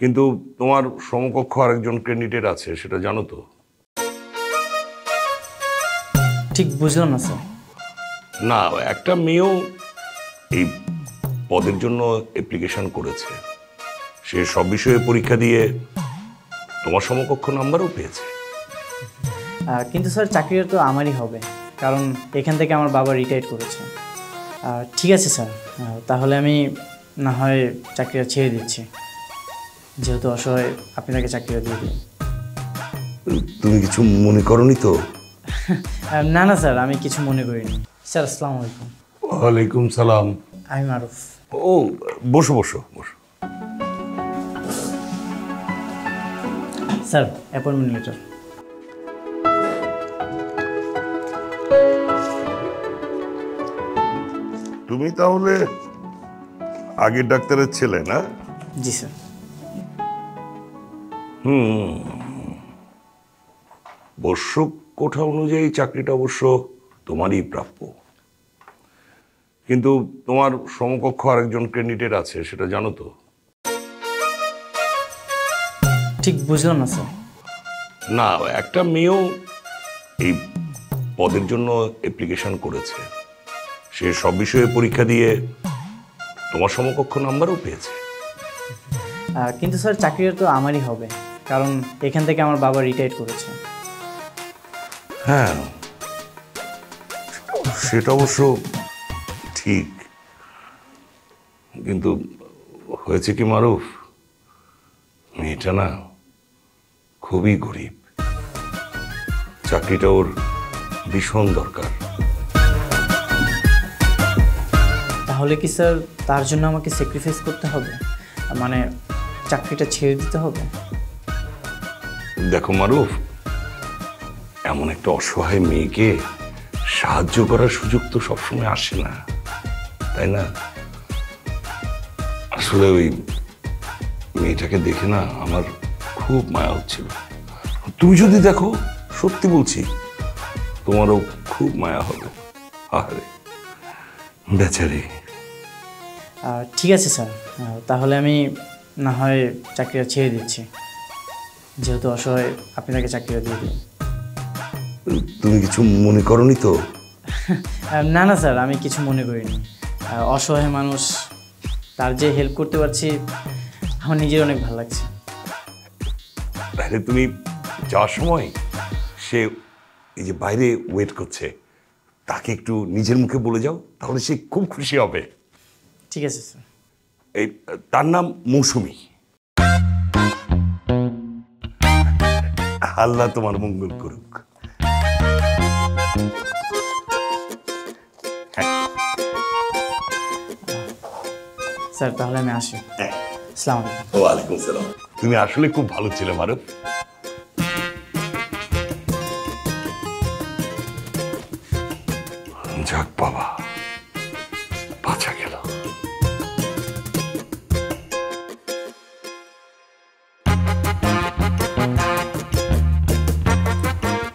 কিন্তু তোমার সমকক্ষ আরেকজন ক্যান্ডিডেট আছে, সেটা জানো তো? ঠিক বুঝলাম না স্যার। না, একটা মেয়েও এই পদের জন্য অ্যাপ্লিকেশন করেছে। সে সব বিষয়ে পরীক্ষা দিয়ে তোমার সমকক্ষ নাম্বারও পেয়েছে। কিন্তু স্যার চাকরিটা তো আমারই হবে, কারণ এখান থেকে আমার বাবা রিটায়ার করেছে। ঠিক আছে স্যার, তাহলে আমি না হয় চাকরিটা ছেড়ে দিচ্ছি, যেহেতু অসহায় আপনি তাকে চাকরিটা দিয়ে দিন। তুমি কিছু মনে করনি তো? না না স্যার, আমি কিছু মনে করিনি। স্যার আসসালামু আলাইকুম। ওয়ালাইকুম সালাম। আমি মারুফ। ও, বসো বসো বসো। Sir appointment letter. তুমি তাহলে আগের ডাক্তারের ছেলে না? জি স্যার। বর্ষ কোঠা অনুযায়ী চাকরিটা অবশ্য তোমারই প্রাপ্য, কিন্তু তোমার সমকক্ষ আরেকজন ক্যান্ডিডেট আছে, সেটা জানো তো? ঠিক বুঝলাম না স্যার। না, একটা মেয়েও এই পদের জন্য অ্যাপ্লিকেশন করেছে। সে সব বিষয়ে পরীক্ষা দিয়ে তোমার সমকক্ষ নাম্বারও পেয়েছে। কিন্তু স্যার চাকরিটা তো আমারই হবে, কারণ এখান থেকে আমার বাবা রিটায়ার করেছে। হ্যাঁ, সেটা অবশ্য ঠিক, কিন্তু হয়েছে কি মারুফ, মেয়েটা না খুবই গরিব, চাকরিটা ওর ভীষণ দরকার। তাহলে কি স্যার তার জন্য আমাকে স্যাক্রিফাইস করতে হবে, মানে চাকরিটা ছেড়ে দিতে হবে? দেখো মারুফ, এমন একটা অসহায় মেয়েকে সাহায্য করার সুযোগ তো সবসময় আসে না, তাই না? আসলে ওই মেয়েটাকে দেখে না আমার খুব মায়া হচ্ছিল। তুমি যদি দেখো, সত্যি বলছি, তোমারও খুব মায়া হবে। আরে বেচারি। ঠিক আছে স্যার, তাহলে আমি না হয় চাকরিটা ছেড়ে দিচ্ছি, যেহেতু অসহায় আপনি তাকে চাকরিটা দিয়ে দিন। তুমি কিছু মনে করনি তো? না না স্যার, আমি কিছু মনে করিনি। অসহায় মানুষ, তার যে হেল্প করতে পারছি, আমার নিজের অনেক ভালো লাগছে। তাহলে তুমি যাওয়ার সময় সে এই যে বাইরে ওয়েট করছে, তাকে একটু নিজের মুখে বলে যাও, তাহলে সে খুব খুশি হবে। ঠিক আছে স্যার। এই তার নাম মৌসুমী। আল্লাহ তোমার মঙ্গল করুক। স্যার তাহলে আমি আসি। আসসালামু আলাইকুম। ওয়ালাইকুম সালাম। তুমি আসলে খুব ভালো ছিলে মারুফ। যাক বাবা,